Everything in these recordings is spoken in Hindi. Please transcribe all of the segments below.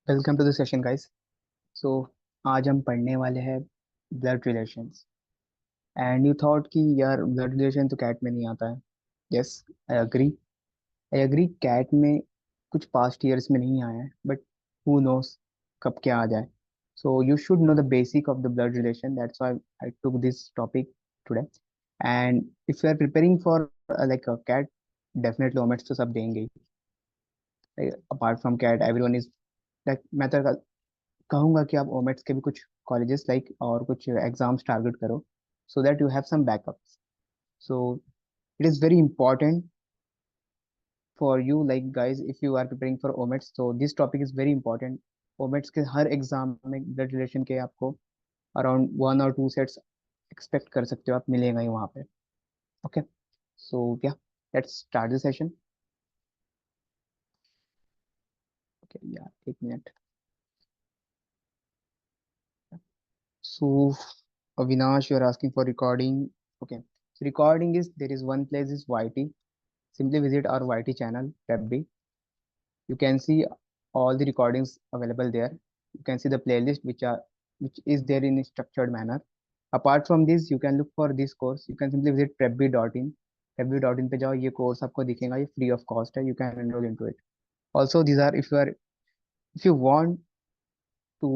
Welcome to the session guys. So आज हम पढ़ने वाले हैं blood relations. And you thought कि यार ब्लड रिलेशन तो कैट में नहीं आता है। Yes, I agree. I agree, CAT में कुछ पास्ट ईयर्स में नहीं आया है, बट हु नोस कब क्या आ जाए। So you should know the basic of the blood relation, that's why I took this topic today. And if you are preparing for like a CAT, definitely OMETs तो सब देंगे ही। Apart from CAT everyone is like, मैं तो कहूंगा कि आप ओमेट्स के भी कुछ कॉलेजेस लाइक और कुछ एग्जाम्स टारगेट करो, so that you have some backups. So it is very important for you like guys, if you are preparing for OMETs, तो this topic is very important. OMETs के हर एग्जाम में ब्लड रिलेशन के आपको अराउंड 1 और 2 सेट्स एक्सपेक्ट कर सकते हो, आप मिलेगा ही वहाँ पे। ओके, सो या let's start the session. Okay यार, एक minute. So, Avinash, you're asking for recording. Okay. So recording is, there is one place is YT. Simply visit our YT channel, tab B. You can see all the recordings available there. You can see the playlist which is there in a structured manner. Apart from this, you can look for this course. You can simply visit prepb.in. prepb.in पे जाओ, ये course आपको दिखेगा, ये free of cost है. You can enroll into it. Also, these are, if you want to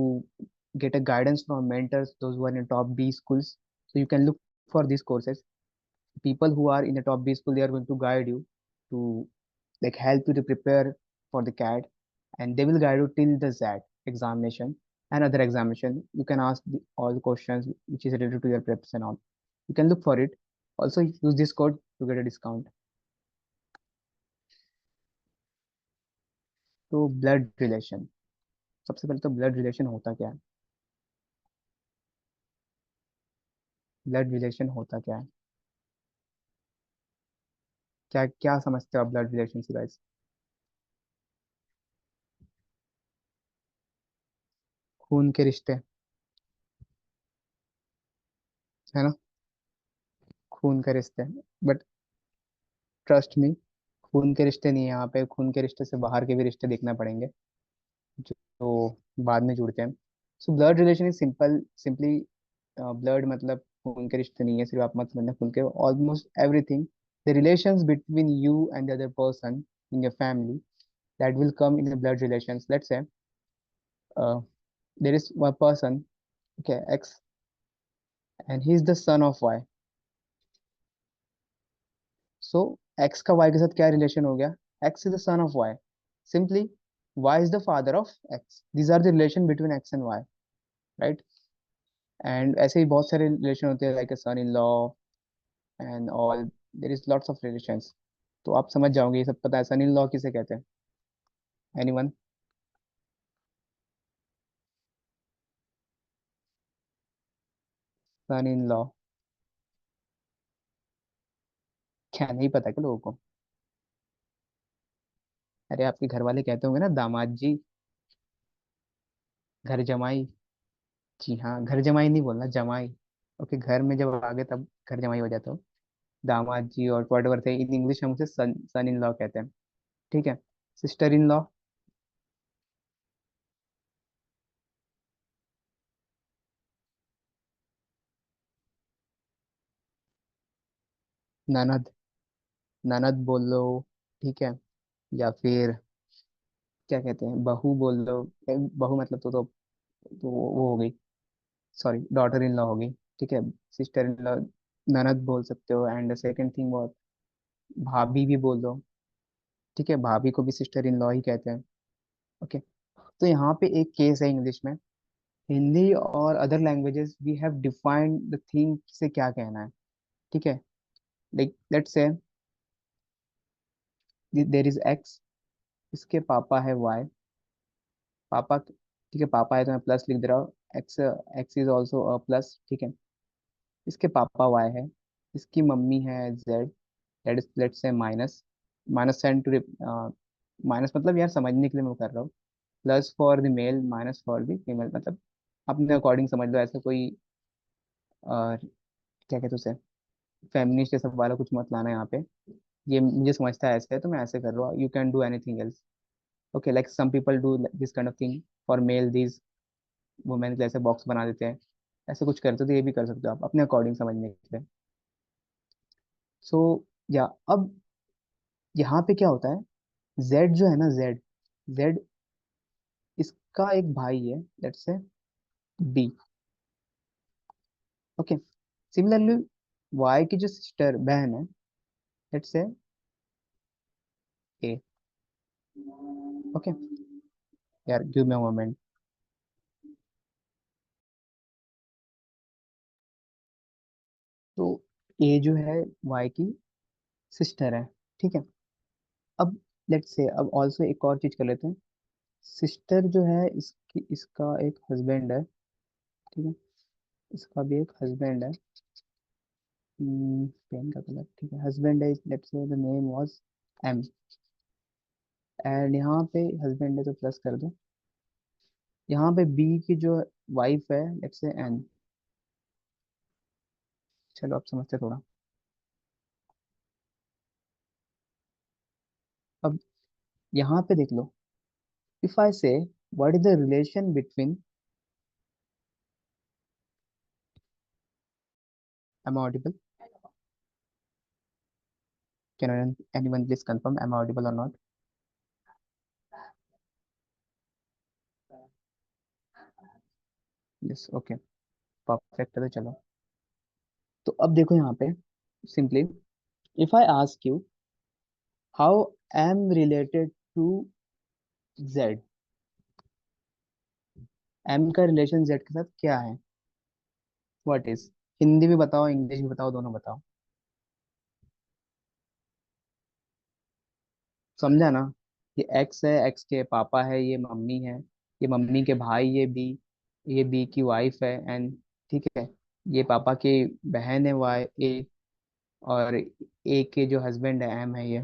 get a guidance from mentors, those who are in top B schools. So you can look for these courses. People who are in the top B school, they are going to guide you to like help you to prepare for the CAT, and they will guide you till the ZAT examination and other examination. You can ask all the questions which is related to your preps and all. You can look for it. Also use this code to get a discount. तो ब्लड रिलेशन, सबसे पहले तो ब्लड रिलेशन होता क्या है? ब्लड रिलेशन होता क्या है? क्या क्या समझते हो आप ब्लड रिलेशन से guys? खून के रिश्ते, है ना? खून के रिश्ते, बट ट्रस्ट मी, खून के रिश्ते नहीं है यहाँ पे। खून के रिश्ते से बाहर के भी रिश्ते देखना पड़ेंगे जो बाद में जुड़ते हैं। So blood relation is simply blood मतलब खून के रिश्ते नहीं है सिर्फ, आप मत समझना खून के, almost everything, the relations between you and the other person in your family, that will come in the blood relations. Let's say there is one person, okay, X, and he is the son of Y. So X का वाई के साथ क्या रिलेशन हो गया? X is the son of Y, simply Y is the father of X. These are the relation between X and Y, right? And ऐसे ही बहुत सारे रिलेशन होते हैं like son in law and all, there is lots of relations. तो आप समझ जाओगे, ये सब पता है। सन इन लॉ किसे कहते हैं? एनीवन? सन इन लॉ, क्या नहीं पता क्या लोगों को? अरे आपके घर वाले कहते होंगे ना दामाद जी, घर जमाई। जी हाँ, घर जमाई नहीं बोलना, जमाई। ओके, घर में जब आ गए तब घर जमाई हो जाता हो। दामाद जी और वट थे, इन इंग्लिश हम उसे सन सन इन लॉ कहते हैं। ठीक है। सिस्टर इन लॉ, ननद, ननद बोल लो। ठीक है। या फिर क्या कहते हैं, बहू बोल लो। बहू मतलब तो वो हो गई, सॉरी, डॉटर इन लॉ हो गई। ठीक है। सिस्टर इन लॉ, ननद बोल सकते हो। एंड सेकंड थिंग, बहुत भाभी भी बोल दो। ठीक है, भाभी को भी सिस्टर इन लॉ ही कहते हैं। ओके। तो यहाँ पे एक केस है इंग्लिश में, हिंदी और other languages we have defined the thing से क्या कहना है। ठीक है। Like let's say there is X, इसके पापा है वाई। पापा, ठीक है, पापा है तो मैं प्लस लिख दे रहा हूँ। X, X is also a plus. ठीक है। इसके पापा वाई है, इसकी मम्मी है Z, that is let's say minus. Minus sign to, minus मतलब यार समझने के लिए मैं कर रहा हूँ, plus for the male, minus for the female, मतलब अपने अकॉर्डिंग समझ लो। ऐसा कोई क्या कहते हैं उसे, फेमिनिस्ट ये सब वाला कुछ मत लाना यहाँ पे। ये मुझे समझता है ऐसे है तो मैं ऐसे कर रहा हूँ, you can do anything else. Okay, like some people do this kind of thing for male, this women जैसे बॉक्स बना देते हैं, ऐसे कुछ करते हो तो ये भी कर सकते हो आप अपने अकॉर्डिंग समझने के लिए। सो या अब यहाँ पे क्या होता है, जेड जो है ना, जेड, जेड इसका एक भाई है, लेट्स से बी। ओके, सिमिलरली वाई की जो सिस्टर बहन है, लेट्स से ए। ओके, यार गिव मी अ मोमेंट। तो ए जो है वाई की सिस्टर है, ठीक है। अब लेट्स से अब ऑल्सो एक और चीज कर लेते हैं। सिस्टर जो है इसकी, इसका एक हस्बैंड है, ठीक है, इसका भी एक हस्बैंड है। पेन का कलर, ठीक है, हस्बैंड है, let's say the name was M. And यहाँ पे हस्बैंड है तो प्लस कर दो। यहाँ पे बी की जो वाइफ है, लेट्स से एन। चलो आप समझते थोड़ा। अब यहाँ पे देख लो, if I say what is the relation between, am audible, can anyone please confirm am audible और नॉट? यस, ओके, परफेक्ट है, तो चलो। तो अब देखो यहाँ पे, simply if I ask you how M related to Z, M का रिलेशन जेड के साथ क्या है, व्हाट इज? हिंदी में बताओ, इंग्लिश में बताओ, दोनों बताओ। समझा ना? ये एक्स है, एक्स के पापा है, ये मम्मी है, ये मम्मी के भाई, ये बी की वाइफ है एंड, ठीक है, ये पापा की बहन है वाई ए, और ए के जो हस्बैंड है एम है ये।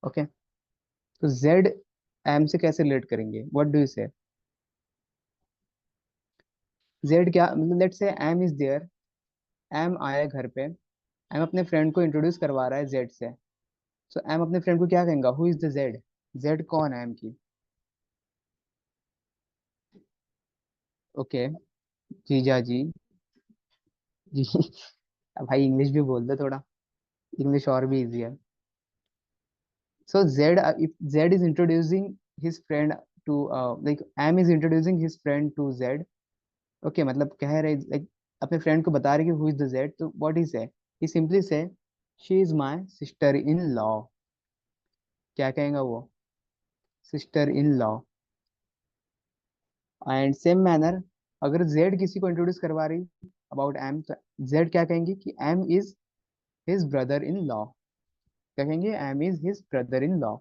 ओके, तो जेड एम से कैसे रिलेट करेंगे, व्हाट डू यू से? जेड क्या मतलब, let's say M is there, M आया घर पे, एम अपने फ्रेंड को इंट्रोड्यूस करवा रहा है जेड से। सो एम अपने फ्रेंड को क्या कहेगा, who is the Z? Z कौन है एम की? ओके, जीजा जी, जी। अब भाई इंग्लिश भी बोल दे थोड़ा, इंग्लिश और भी इजी है। So Z, if Z is introducing his friend to, like M is introducing his friend to Z. Okay, मतलब कह रहे लाइक अपने फ्रेंड को बता रहे कि हु इज द जेड, तो व्हाट इज से, ही simply say she is my sister in law. क्या कहेगा वो? Sister in law. And same manner, अगर जेड किसी को इंट्रोड्यूस करवा रही अबाउट एम, तो जेड क्या कहेंगे कि M is his brother in law. क्या कहेंगे? M is his brother in law.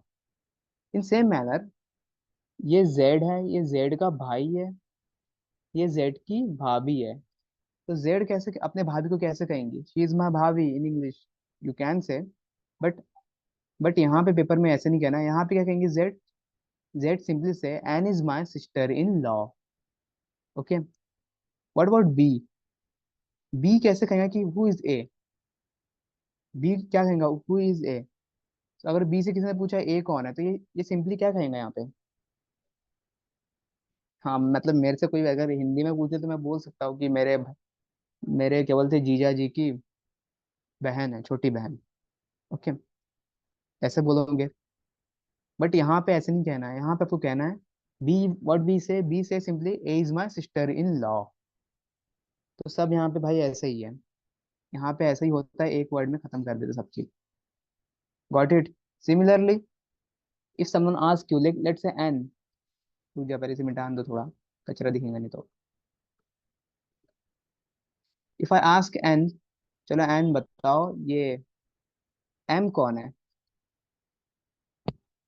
In same manner, ये जेड है, ये जेड का भाई है, ये जेड की भाभी है। तो जेड कैसे अपने भाभी को कैसे कहेंगी, शी इज माई भाभी in English, you can say. But but यहाँ पे पेपर में ऐसे नहीं कहना, यहाँ पे क्या कहेंगे, Z, Z simply say N is my sister in law. Okay, what about B? B कैसे कहेगा कि हु इज ए? बी क्या कहेगा, हु इज ए? तो अगर बी से किसी ने पूछा ए कौन है, तो ये सिंपली क्या कहेगा यहाँ पे? हाँ, मतलब मेरे से कोई अगर हिंदी में पूछे तो मैं बोल सकता हूँ कि मेरे केवल से जीजा जी की बहन है, छोटी बहन। ओके, ऐसे बोलोगे। बट यहाँ पे ऐसे नहीं कहना है, यहाँ पे आपको कहना है बी, व्हाट बी से simply A is my sister in law. तो सब यहाँ पे भाई ऐसे ही है, यहाँ पे ऐसे ही होता है, एक वर्ड में खत्म कर देते सब चीज। Got it? Similarly if someone ask you, like let's say N, तू जा पहले से मिटान दो थोड़ा, कचरा दिखेगा नहीं तो। इफ आई आस्क एन, चलो एन बताओ ये एम कौन है?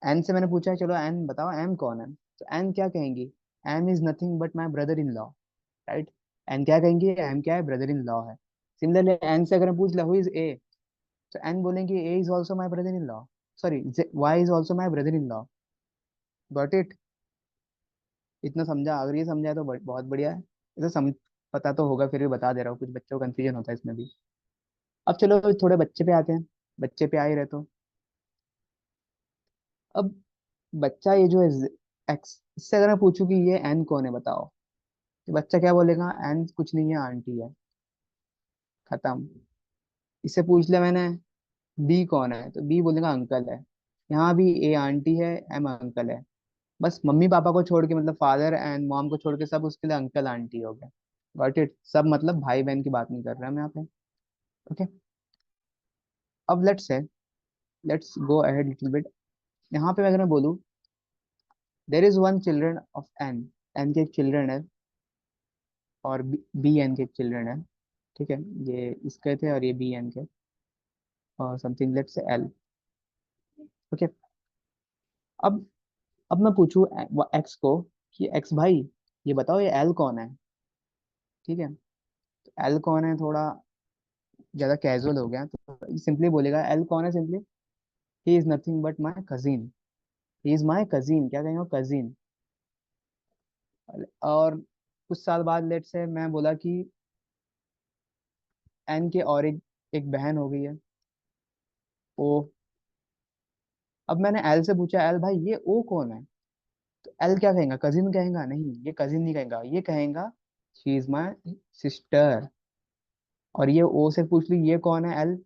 एन से मैंने पूछा है, चलो एन बताओ एम कौन है? तो एन क्या कहेंगी? M is nothing but my brother in law, right? N क्या कहेंगे, एम क्या है, ब्रदर इन लॉ है। सिमिलरली एन से अगर हम पूछ ला हु इज ए, तो एन बोलेंगे A is also my brother in law, sorry, Y is also my brother in law. Got it? इतना समझा? अगर ये समझा है तो बहुत बढ़िया है। इसे पता तो होगा, फिर भी बता दे रहा हूँ, कुछ बच्चों को कंफ्यूजन होता है इसमें भी। अब चलो थोड़े बच्चे पे आते हैं, बच्चे पे आ ही रहे तो। अब बच्चा ये जो है एक्स, इससे अगर मैं पूछूं कि ये एन कौन है बताओ, तो बच्चा क्या बोलेगा, एन कुछ नहीं है, आंटी है। खत्म। इससे पूछ लिया मैंने बी कौन है, तो बी बोलेगा अंकल है। यहाँ भी ए आंटी है, एम अंकल है। बस मम्मी पापा को छोड़ के, मतलब फादर एंड मॉम को छोड़ के, सब उसके लिए अंकल आंटी हो गया। गॉट इट, सब मतलब भाई बहन की बात नहीं कर रहे हम यहाँ पे। ओके। अब let's go ahead little bit. यहाँ पे अगर मैं बोलूँ, there is one children of N, N के एक चिल्ड्रन है, और बी एन के एक चिल्ड्रन है। ठीक है, ये इसके थे और ये बी एन के, और something let's say L. Okay. अब अब मैं पूछूं एक्स को कि एक्स भाई, ये बताओ ये एल कौन है। ठीक है, तो एल कौन है थोड़ा ज्यादा कैजुअल हो गया, तो सिंपली बोलेगा एल कौन है, simply he is nothing but my cousin. He is my cousin, क्या कहेंगे, कजिन। और कुछ साल बाद लेट से मैं बोला कि एन के और एक बहन हो गई है, ओ। अब मैंने एल से पूछा, एल भाई ये ओ कौन है, तो एल क्या कहेगा, कजिन कहेगा, नहीं ये कजिन नहीं कहेगा, ये कहेगा शी इज माई सिस्टर। और ये ओ से पूछ ली ये कौन है एल,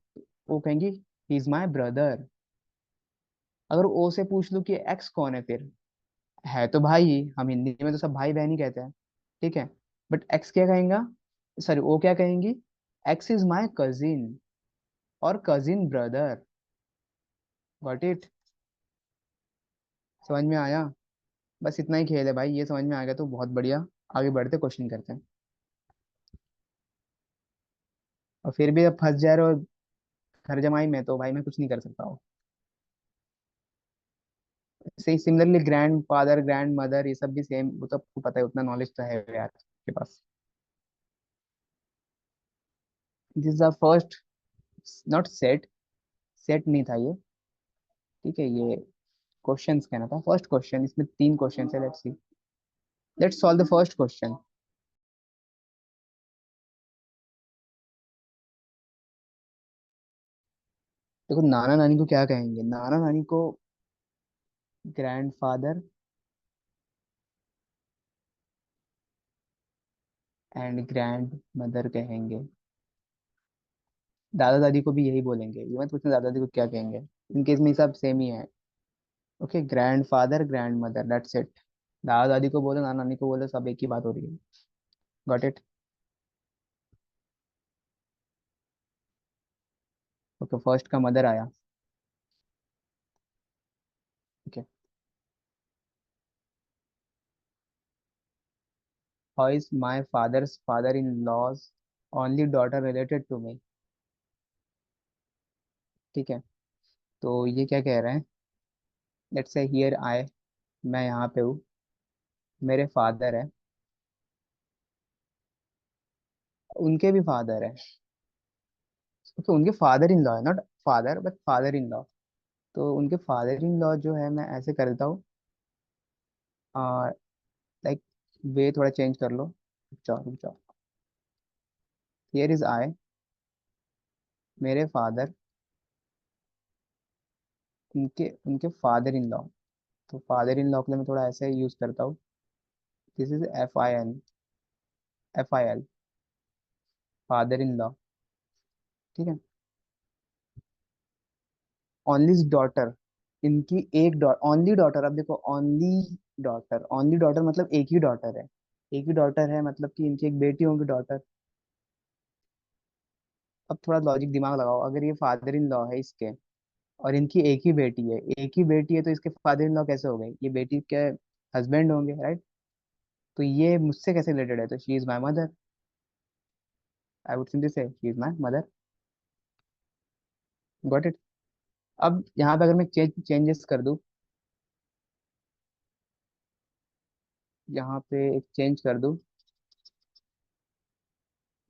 ओ कहेंगी ही इज माई ब्रदर। अगर ओ से पूछ लूं कि एक्स कौन है, फिर है तो भाई ही, हम हिंदी में तो सब भाई बहन ही कहते हैं। ठीक है, बट एक्स क्या कहेगा, सॉरी ओ क्या कहेंगी, एक्स इज माई कजिन और कजिन ब्रदर। गॉट इट, समझ में आया। बस इतना ही खेल है भाई, ये समझ में आ गया तो बहुत बढ़िया। आगे बढ़ते क्वेश्चन करते हैं। और फिर भी अब फंस जा रहे हो घर जमाई में, तो भाई मैं कुछ नहीं कर सकता हूँ। सही, similarly grand father grand mother ये सब भी सेम, वो तो आपको पता है, उतना नॉलेज तो है यार के पास। This is the first, not set, set नहीं था ये। ठीक है, ये क्वेश्चंस कहना था, फर्स्ट क्वेश्चन, इसमें तीन क्वेश्चन है, let's C, let's solve the first question. देखो नाना नानी को क्या कहेंगे, नाना नानी को ग्रैंडफादर एंड ग्रैंड मदर कहेंगे। दादा दादी को भी यही बोलेंगे, ये मत पूछना दादा दादी को क्या कहेंगे, इनके इसमें सब सेम ही है। Okay, grandfather grand mother, that's it. दादा दादी को बोलो, नाना नानी को बोलो, सब एक ही बात हो रही है। Got it. ओके, फर्स्ट का मदर आया। Okay, how is my father's father in law's only daughter related to me. ठीक है, तो ये क्या कह रहे हैं, लेट्स से हियर आई, मैं यहाँ पे हूँ, मेरे फादर है, उनके भी फादर है। ओके, उनके फादर इन लॉ है, not father but father in law. तो उनके फादर इन लॉ जो है, मैं ऐसे करता हूँ, लाइक वे थोड़ा चेंज कर लो, रुक जाओ रुक जाओ। हियर इज आई, मेरे फादर, उनके उनके फादर इन लॉ। तो फादर इन लॉ के लिए मैं थोड़ा ऐसे यूज करता हूँ, this is FIL, FIL, father in law. ठीक है, ओनली डॉटर, इनकी एक डॉटर, ओनली डॉटर। अब देखो ओनली डॉटर, ओनली डॉटर मतलब एक ही डॉटर है, एक ही डॉटर है, मतलब कि इनकी एक बेटी होंगी डॉटर। अब थोड़ा लॉजिक दिमाग लगाओ, अगर ये फादर इन लॉ है इसके, और इनकी एक ही बेटी है, एक ही बेटी है, तो इसके फादर इन लॉ कैसे हो गए, ये बेटी के हस्बैंड होंगे, राइट। तो ये मुझसे कैसे रिलेटेड है, तो she is my mother, I would simply say she is my mother. Got it. अब यहाँ पे अगर मैं चेंजेस कर दूँ, यहाँ पे एक चेंज कर दूँ,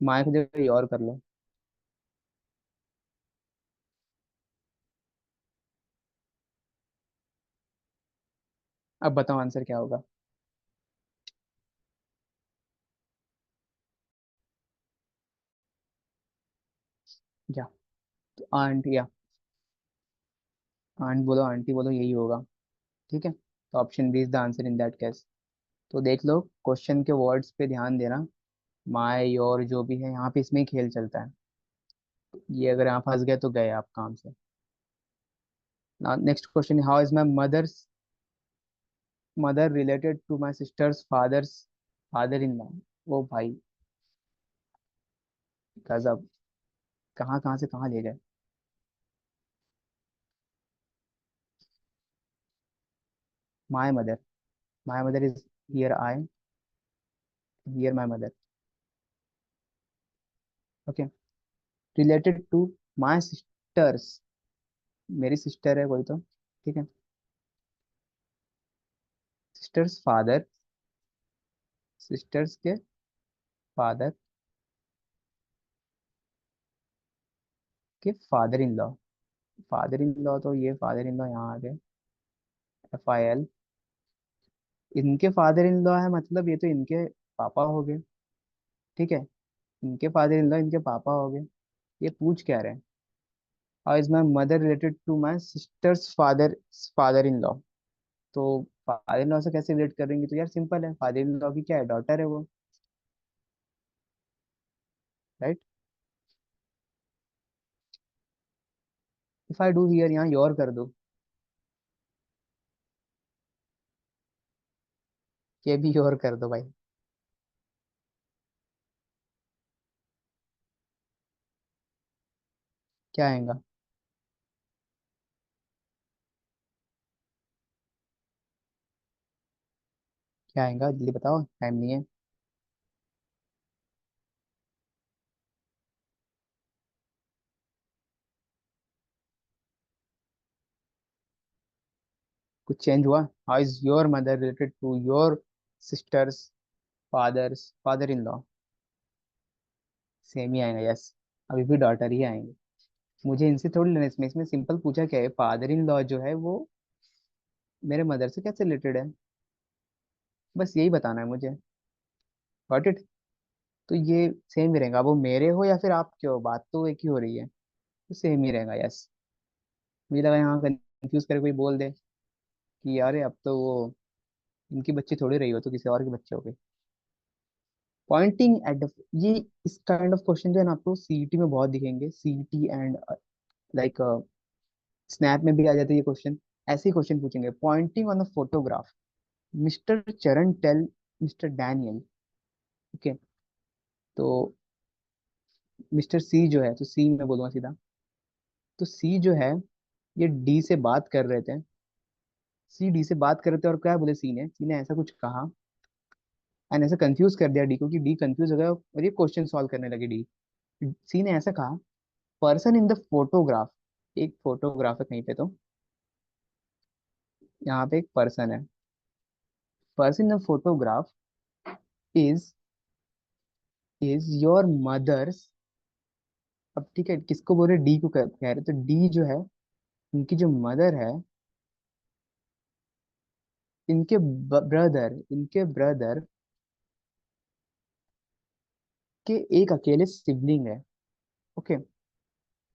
माई की जगह और कर लो। अब बताओ आंसर क्या होगा। क्या, तो आंट, या आंट बोलो आंटी बोलो, यही होगा। ठीक है, तो option B is the answer in that case. तो देख लो क्वेश्चन के वर्ड्स पे ध्यान देना। माय योर जो भी है यहाँ पे इसमें ही खेल चलता है। ये अगर यहाँ फंस गए तो गए आप काम से। Next question, how is my mother related to my sister's father in law. वो भाई गजब, कहाँ कहाँ से कहाँ ले गए। My mother, my mother is here, I hear my mother. Okay, related to my sister's, मेरी सिस्टर है कोई तो, ठीक है। सिस्टर्स फादर, सिस्टर्स के फादर के father in law. Father in law, तो ये फादर इन लॉ यहाँ आ गए, FIL। इनके फादर इन लॉ है मतलब ये तो इनके पापा हो गए, ठीक है। इनके फादर इन लॉ इनके पापा हो गए। ये पूछ क्या रहे हैं, how is my mother related to my sister's father in law. तो फादर इन लॉ से कैसे रिलेट करेंगे, तो यार सिंपल है, फादर इन लॉ की क्या है, डॉटर है वो, right. If I do here, यहाँ योर कर दो, ये भी योर कर दो भाई। क्या आएगा, क्या आएगा जल्दी बताओ, टाइम नहीं है। कुछ चेंज हुआ, how is your mother related to your sister's father in law. Same ही आएगा, यस। अभी भी डॉटर ही आएंगे। मुझे इनसे थोड़ी लेना, इसमें सिंपल पूछा क्या है, फादर इन लॉ जो है वो मेरे मदर से कैसे रिलेटेड है, बस यही बताना है मुझे। Got it. तो ये सेम ही रहेगा, अब वो मेरे हो या फिर आपके हो, बात तो एक ही हो रही है, तो सेम ही रहेगा, यस। मुझे लगा यहाँ कंफ्यूज करके कोई बोल दे कि यार अब तो वो इनकी बच्ची थोड़ी रही हो, तो किसी और के बच्चे हो गए। पॉइंटिंग एट द, ये इस काइंड ऑफ क्वेश्चन जो है ना आपको CET में बहुत दिखेंगे, CET एंड लाइक स्नैप में भी आ जाते हैं ये क्वेश्चन। ऐसे ही क्वेश्चन पूछेंगे, pointing on the photograph, mister Charan tell mister Daniel. Okay, तो मिस्टर सी जो है, तो सी मैं बोलूंगा सीधा, तो सी जो है ये डी से बात कर रहे थे, सी डी से बात कर रहे थे, और क्या बोले सी ने ऐसा कुछ कहा, एंड ऐसा कंफ्यूज कर दिया डी को, कि डी कंफ्यूज हो गया और ये क्वेश्चन सॉल्व करने लगे डी। सी ने ऐसा कहा, पर्सन इन द फोटोग्राफ, एक फोटोग्राफ है कहीं पे, तो यहाँ पे एक पर्सन है, person in the photograph is is your mother's. अब ठीक है, किसको बोल रहे, डी को कह रहे, तो डी जो है इनकी जो मदर है, इनके ब्रदर के एक अकेले सिबलिंग है। Okay,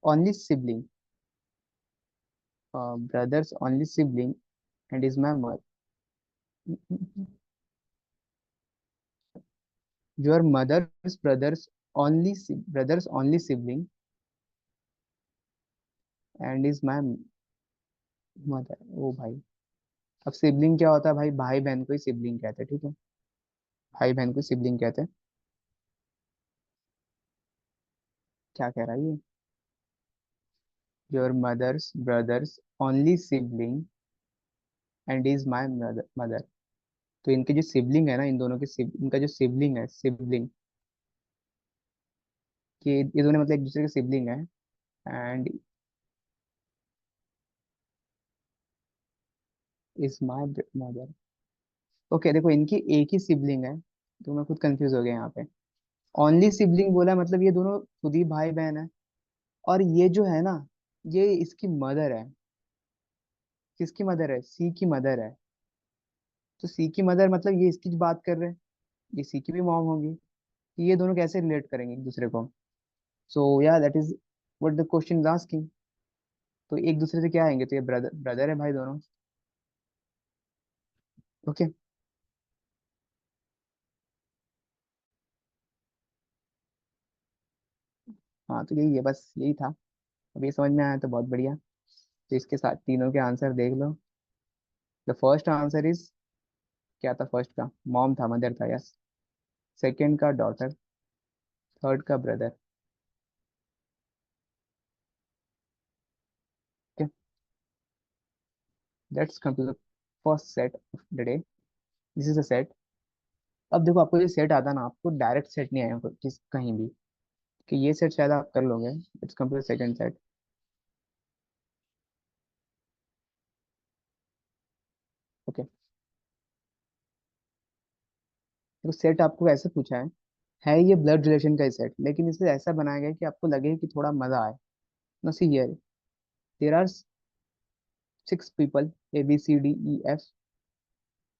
only sibling, brother's only sibling and is my mother. Your mother's brother's only sibling and is my mother. ओ भाई, अब सिबलिंग क्या होता है भाई, भाई बहन को ही सिबलिंग कहते हैं, ठीक है। भाई बहन को सिबलिंग कहते हैं। क्या कह रहा है ये, your mother's brother's only sibling and is my mother. तो इनके जो सिबलिंग है ना, इन दोनों के इनका जो सिबलिंग है, सिबलिंग, कि ये दोनों मतलब एक दूसरे के सिबलिंग है, and is my mother. Okay देखो, इनकी एक ही सिबलिंग है, तो मैं खुद कंफ्यूज हो गया यहाँ पे। ओनली सिबलिंग बोला मतलब ये दोनों खुद ही भाई बहन है, और ये जो है ना, ये इसकी मदर है। किसकी मदर है, सी की मदर है। तो सी की मदर मतलब ये इसकी बात कर रहे हैं, ये सी की भी मॉम होगी। तो ये दोनों कैसे रिलेट करेंगे एक दूसरे को। सो या that is what the question is asking. तो एक दूसरे से क्या आएंगे, तो ये ब्रदर ब्रदर है भाई दोनों। ओके। हाँ तो यही है, बस यही था। अब ये समझ में आया तो बहुत बढ़िया। तो इसके साथ तीनों के आंसर देख लो। द फर्स्ट आंसर इज, क्या था फर्स्ट का? मॉम था, मदर था, यस। सेकंड का डॉटर। थर्ड का brother. Okay, let's come to the first set of the day. This is a set. अब देखो, आपको ये सेट आता ना, आपको डायरेक्ट सेट नहीं आएगा किस कहीं भी, कि ये सेट शायद आप कर लोगे। Let's come to the second set. Okay, तो सेट आपको ऐसे पूछा है ये ब्लड रिलेशन का सेट, लेकिन इसे ऐसा बनाया गया है कि आपको लगे कि थोड़ा मजा आए। No see here, there are 6 people, ABCDEF,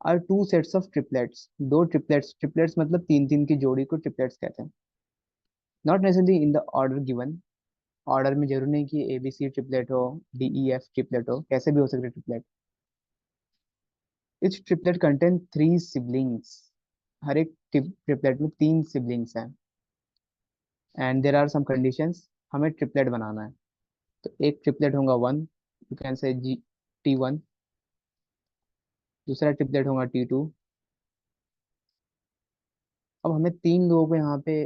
are two sets of triplets. दो ट्रिपलेट्स, ट्रिपलेट्स मतलब तीन तीन की जोड़ी को ट्रिपलेट्स कहते हैं। Not necessarily in the order given. Order में जरूर नहीं कि ABC ट्रिपलेट हो, DEF ट्रिपलेट हो, कैसे भी हो सकते triplet. Each triplet contain 3 siblings. हर एक ट्रिपलेट में 3 सिबलिंग्स हैं। And there are some conditions. हमें ट्रिपलेट बनाना है। तो एक ट्रिपलेट होगा 1, यू कैन से T1। दूसरा ट्रिपलेट होगा T2। अब हमें 3 लोगों को यहाँ पे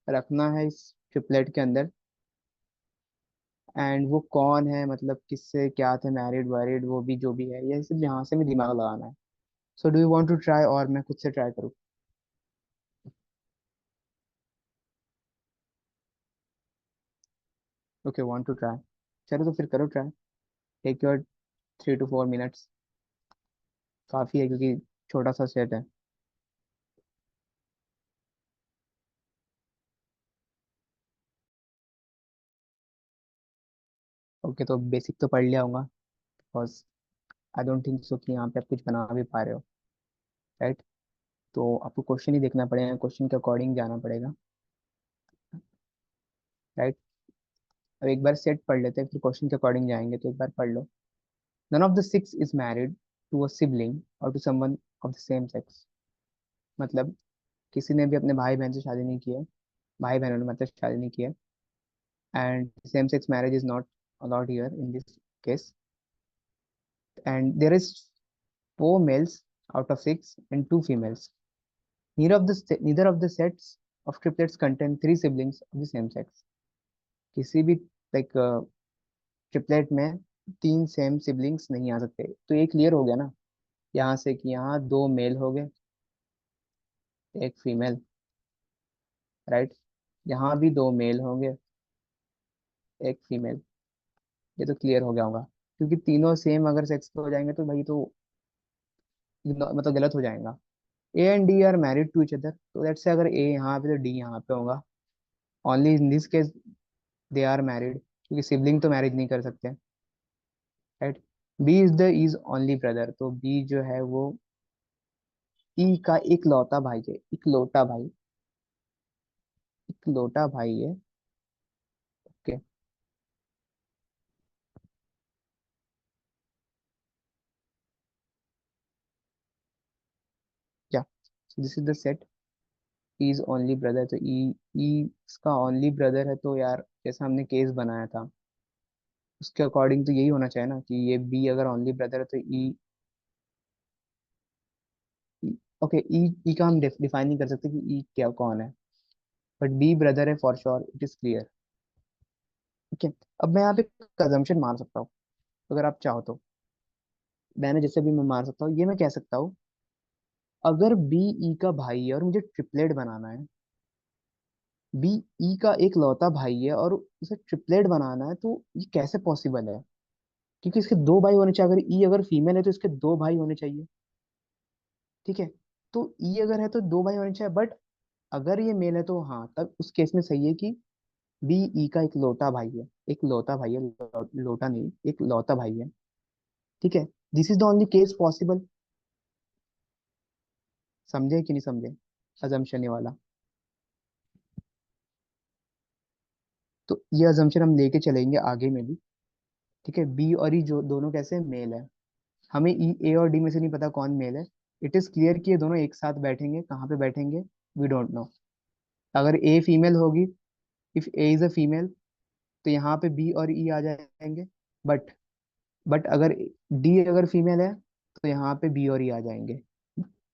रखना है इस ट्रिपलेट के अंदर। एंड वो कौन है, मतलब किससे क्या थे, मैरिड वैरिड, वो भी जो भी है, ये सब यहाँ से भी दिमाग लगाना है। So do you want to try, और मैं खुद से ट्राई करूँ? Okay, want to try. चलो तो फिर करो try. Take your 3 to 4 minutes। काफ़ी है क्योंकि छोटा सा सेट है। ओके, तो बेसिक तो पढ़ लिया होगा, because I don't think so कि यहाँ पे आप कुछ बना भी पा रहे हो, राइट? तो आपको क्वेश्चन ही देखना पड़ेगा, क्वेश्चन के अकॉर्डिंग जाना पड़ेगा, राइट? अब एक बार सेट पढ़ लेते हैं, फिर क्वेश्चन के अकॉर्डिंग जाएंगे, तो एक बार पढ़ लो। None of the six is married to a sibling और to someone of the same sex. मतलब किसी ने भी अपने भाई बहन से शादी नहीं की है। भाई बहनों ने मतलब शादी नहीं की है। And same sex marriage is not allowed here in this case. And there is 4 males out of 6 and 2 females. Neither of the sets of triplets contain 3 siblings of the same sex. किसी भी लाइक ट्रिपलेट में 3 सेम सिबलिंग्स नहीं आ सकते। तो ये क्लियर हो गया ना यहाँ से, कि यहाँ 2 मेल हो गए, एक फीमेल, राइट? यहाँ भी 2 मेल होंगे, एक फीमेल। ये तो क्लियर हो गया होगा, क्योंकि तीनों सेम अगर सेक्स के हो जाएंगे तो भाई तो मतलब गलत हो जाएगा। A and D are married to each other, तो लेट्स से अगर A यहाँ पे तो D यहाँ पे होगा। Only in this case they are married, क्योंकि सिबलिंग तो मैरिज नहीं कर सकते, right? B is the is only brother, तो बी जो है वो ई का इकलौता भाई है, इकलौता भाई, इकलौता भाई है। ओके, क्या? This is the set. E is only brother, तो ई, ई इसका ओनली ब्रदर है, तो यार जैसा हमने केस बनाया था उसके अकॉर्डिंग तो यही होना चाहिए ना, कि ये बी अगर ओनली ब्रदर है तो ई। ओके, ई, ई का हम डिफाइन नहीं कर सकते कि ई क्या कौन है, बट बी ब्रदर है for sure, it is clear. Okay, अब मैं यहाँ पे कंजम्पशन मार सकता हूँ अगर आप चाहो तो। मैंने जैसे भी मैं मार सकता हूँ, ये मैं कह सकता हूँ, अगर बी ई का भाई है और मुझे ट्रिपलेट बनाना है, बी ई का एक लौता भाई है और उसे ट्रिपलेट बनाना है, तो ये कैसे पॉसिबल है? क्योंकि इसके 2 भाई होने चाहिए। अगर ई अगर फीमेल है तो इसके 2 भाई होने चाहिए, ठीक है? तो ई अगर है तो 2 भाई होने चाहिए, बट अगर ये मेल है तो हाँ, तब उस केस में सही है कि बी ई का एक लौता भाई है। एक लौता भाई है, लोटा नहीं, एक लौता भाई है, ठीक है? This is the only case possible. समझे कि नहीं समझे अजम्पशन ये वाला? तो ये अजम्पशन हम लेके चलेंगे आगे में भी, ठीक है? बी और ई जो दोनों कैसे मेल है, हमें ई ए और डी में से नहीं पता कौन मेल है। इट इज क्लियर कि ये दोनों एक साथ बैठेंगे, कहाँ पे बैठेंगे वी डोंट नो। अगर ए फीमेल होगी, if A is a female, तो यहाँ पे बी और ई आ जाएंगे। बट बट अगर डी अगर फीमेल है, तो यहाँ पे बी और ई आ जाएंगे।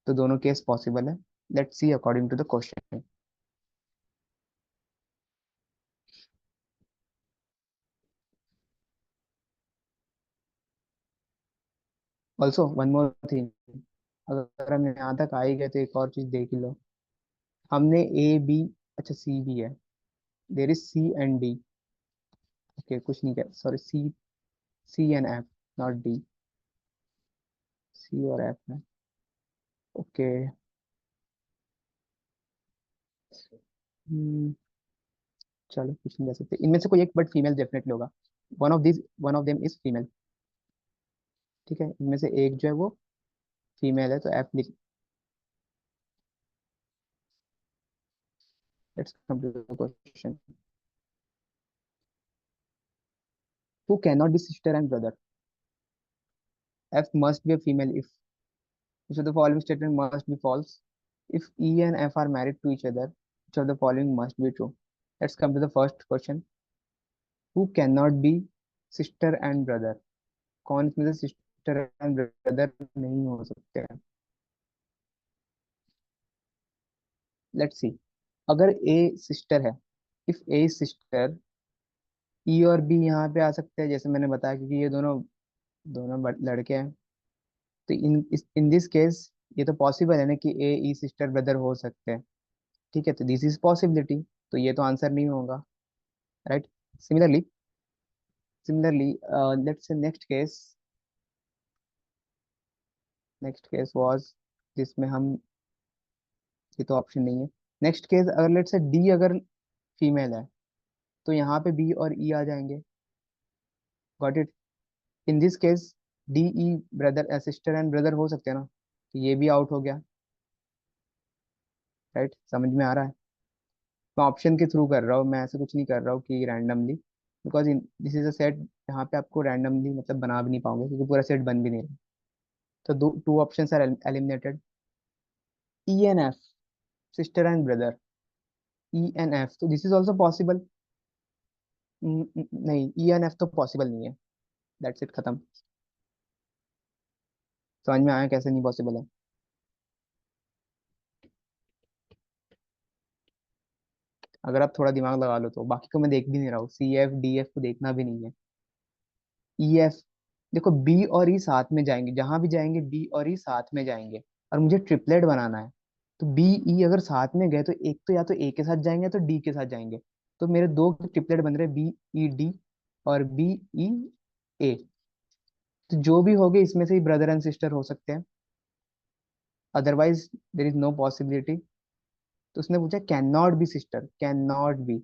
तो दोनों केस पॉसिबल है। Let's see according to the question. Also one more thing, अगर हम यहाँ तक आ ही गए तो एक और चीज देख ही लो। हमने ए बी, अच्छा सी भी है, there is C and D. Okay कुछ नहीं कह, sorry, C, C and F, not D. C और एफ है। ओके। चलो कुछ नहीं कह सकते, इनमें से कोई एक बट फीमेल डेफिनेटली होगा। One of them is female. ठीक है, इनमें से एक जो है वो फीमेल है, तो एफ लिख। Let's come to the question. Who can not be sister and brother? F must be a female if, which of the following statement must be false? If E and F are married to each other, which of the following must be true? Let's come to the first question. Who cannot be sister and brother? कौन इसमें से sister and brother नहीं हो सकते हैं? Let's see. अगर A sister है, if A is sister, E और B यहाँ पे आ सकते हैं, जैसे मैंने बताया, क्योंकि ये दोनों दोनों लड़के हैं। तो इन दिस केस ये तो पॉसिबल है ना कि ए ई सिस्टर ब्रदर हो सकते हैं। ठीक है, तो दिस इज पॉसिबिलिटी, तो ये तो आंसर नहीं होगा, right? Similarly, let's say next case was जिसमें हम, ये तो ऑप्शन नहीं है। नेक्स्ट केस, अगर लेट्स से डी अगर फीमेल है, तो यहाँ पे बी और ई आ जाएंगे। Got it? In this case D E brother, sister and brother हो सकते हैं ना, तो ये भी आउट हो गया। राइट, समझ में आ रहा है? मैं ऑप्शन के थ्रू कर रहा हूँ, मैं ऐसे कुछ नहीं कर रहा हूँ कि randomly, because in this is a set यहाँ पे आपको रैंडमली मतलब बना भी नहीं पाओगे, क्योंकि पूरा सेट बन भी नहीं रहा। तो दो two options are eliminated. E N F, sister and brother, E N F, तो दिस इज ऑल्सो पॉसिबल। नहीं, ई एन एफ तो पॉसिबल नहीं है। दैट्स इट, खत्म। समझ में आया कैसे नहीं पॉसिबल है? अगर आप थोड़ा दिमाग लगा लो तो, बाकी को मैं देख भी नहीं रहा हूँ, सी एफ डी एफ को देखना भी नहीं है। ई एफ, देखो बी और ई साथ में जाएंगे, जहां भी जाएंगे बी और ई साथ में जाएंगे, और मुझे ट्रिपलेट बनाना है। तो बी ई अगर साथ में गए, तो एक तो या तो ए के साथ जाएंगे या तो डी के साथ जाएंगे। तो मेरे दो ट्रिपलेट बन रहे, बी ई डी और बी ई ए। तो जो भी हो गए, इसमें से ही ब्रदर एंड सिस्टर हो सकते हैं, otherwise there is no possibility. तो उसने पूछा can not be sister, can not be.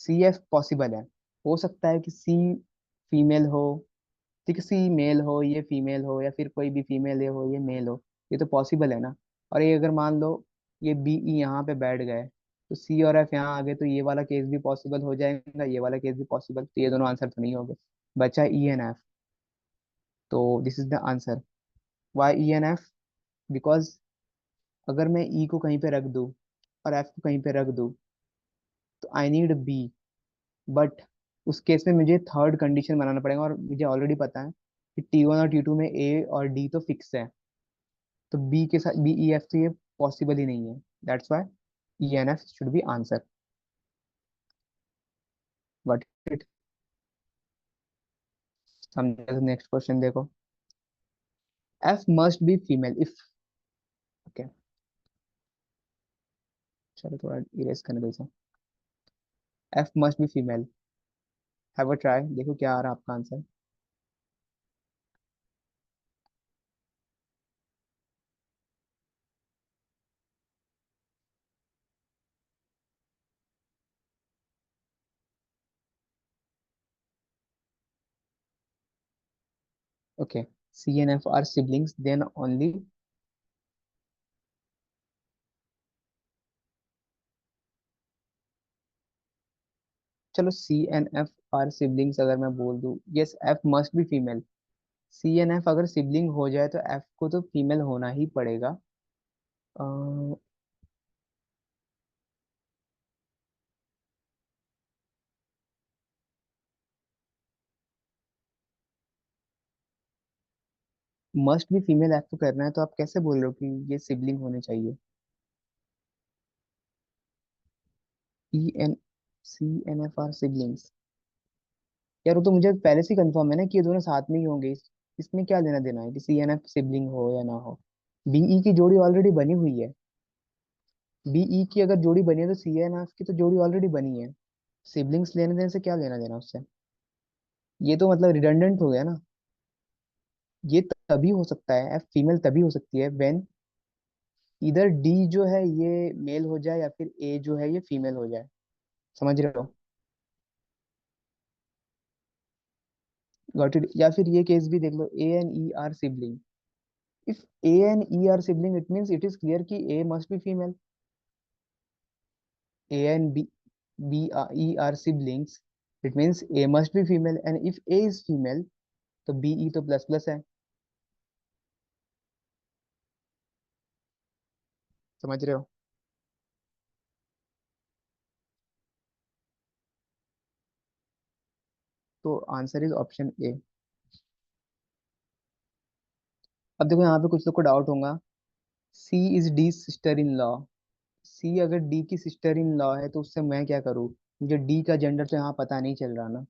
C F possible है, हो सकता है कि सी फीमेल हो, ठीक है, सी मेल हो, ये फीमेल हो, या फिर कोई भी फीमेल ये हो, ये मेल हो। ये तो पॉसिबल है ना। और ये अगर मान लो ये बी ई यहाँ पे बैठ गए, तो सी और एफ यहाँ आ गए, तो ये वाला केस भी पॉसिबल हो जाएगा, ये वाला केस भी पॉसिबल, तो ये दोनों आंसर तो नहीं हो गए। बचा ई एन एफ। तो this is the answer. Why E N F? Because अगर मैं ई को कहीं पे रख दूँ और एफ को कहीं पे रख दूँ, तो आई नीड बी। बट उस केस में मुझे थर्ड कंडीशन बनाना पड़ेगा, और मुझे ऑलरेडी पता है कि टी वन और टी टू में ए और डी तो फिक्स है। तो बी के साथ बी ई एफ तो ये पॉसिबल ही नहीं है। That's why E N F should be answer. But it, समझे? नेक्स्ट क्वेश्चन देखो। F must be female if, okay, चलो थोड़ा इरेज करने दो इसे। F must be female, have a try, देखो क्या आ रहा है आपका answer. Okay, C N F are siblings then only. चलो C N F are siblings अगर मैं बोल दूं, yes F must be female, C N F अगर सिबलिंग हो जाए तो एफ को तो फीमेल होना ही पड़ेगा। मस्ट भी फीमेल एफ को करना है, तो आप कैसे बोल रहे हो कि ये सिबलिंग होने चाहिए? E and C N F are siblings. यार वो तो मुझे पहले से कंफर्म है ना कि ये दोनों साथ में ही होंगे। इसमें क्या लेना देना है कि सी एन एफ सिबलिंग हो या ना हो। बीई की जोड़ी ऑलरेडी बनी हुई है। बीई की अगर जोड़ी बनी है तो सी एन एफ की तो जोड़ी ऑलरेडी बनी है। सिबलिंग्स लेने देने से क्या लेना देना उससे? ये तो मतलब रिडंडेंट हो गया ना। ये तभी हो सकता है, एफ फीमेल तभी हो सकती है व्हेन इधर डी जो है ये मेल हो जाए या फिर ए जो है ये फीमेल हो जाए। समझ रहे हो? Got it? या फिर ये केस भी देख लो, A and E are sibling. If A and E are sibling it means it is clear कि A must be female. A and B E are siblings, it means A must be female, and if A is female तो बी ई तो प्लस प्लस है। समझ रहे हो? तो आंसर इज ऑप्शन ए। अब देखो यहाँ पे कुछ लोग को डाउट होगा, C is D sister in law. C अगर डी की सिस्टर इन लॉ है तो उससे मैं क्या करूँ? मुझे डी का जेंडर तो यहाँ पता नहीं चल रहा ना।